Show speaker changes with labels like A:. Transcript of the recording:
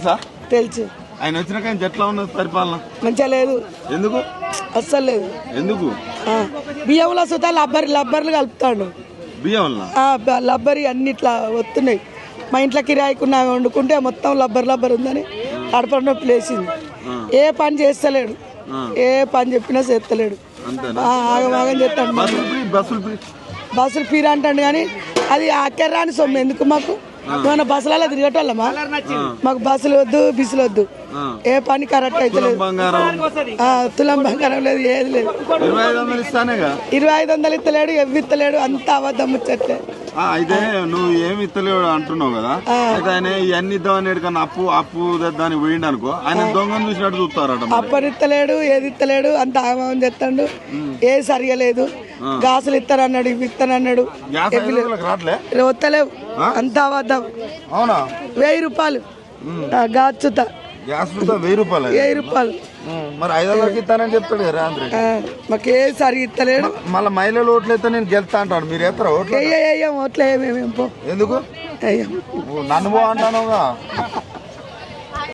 A: తెలుసా?
B: తెలుసు.
A: ఆయన వచ్చినాక ఎట్లా ఉన్నది పరిపాలన?
B: మంచిగా లేదు.
A: ఎందుకు?
B: అస్సలు లేదు.
A: ఎందుకు?
B: బియ్యంలో సుతా లబ్బర్లు కలుపుతాడు.
A: బియ్యంలో
B: లబ్బరి అన్ని ఇట్లా వస్తున్నాయి. మా ఇంట్లో కిరాయికున్నా వండుకుంటే మొత్తం లబ్బర్ ఉందని కడప నొప్పి లేచింది. ఏ పని చేస్తలేడు, ఏ పని చెప్పినా చేస్తలేడు. ఆగమాగం చేస్తాడు. బస్సులు ఫ్రీ అంటాడు కానీ అది అక్కర్రాని సొమ్ము. ఎందుకు మాకు? ఏమన్నా బస్సులలో తిరిగేటోళ్ళమా? మాకు బస్సులు వద్దు, బిసులు వద్దు. ఏ పని కరెక్ట్ అయితే లేదు. తులం బంగారం లేదు, ఏది లేదు. 2500 ఇస్తలేడు, ఎవ్వి ఇస్తలేడు. అంత అబద్ధం ముచ్చట్లే.
A: అయితే నువ్వు ఏమి ఇస్తలేడు అంటున్నావు కదా, అయితే ఆయన ఇవన్నీ ఇద్దామని ఎక్కడన్నా అప్పు దాన్ని పోయిండు అనుకో, ఆయన దొంగను చూసినట్టు చూస్తారట.
B: అప్పని ఇస్తలేడు, ఏది ఇస్తలేడు. అంత ఆగమం చేస్తాడు. ఏది సరిగా లేదు. గాసులు ఇస్తారన్నాడు, ఇవి ఇస్తానన్నాడు. వస్తలేవు. అంత అబద్ధం.
A: అవునా?
B: 1000 రూపాయలు గాచుత.
A: గ్యాస్ 1000 రూపాయలు.
B: 1000 రూపాయలు.
A: మరి 500కి ఇస్తానని చెప్తాడు కదా అందరూ.
B: మాకు ఏ సరిగా ఇస్తలేడు.
A: మళ్ళీ మహిళలు ఓట్లు అయితే నేను గెలుస్తా అంటాడు. మీరు ఎత్తరా ఓట్లు?
B: ఓట్లు? పో.
A: ఎందుకు? నన్ను పో అంటానుగా.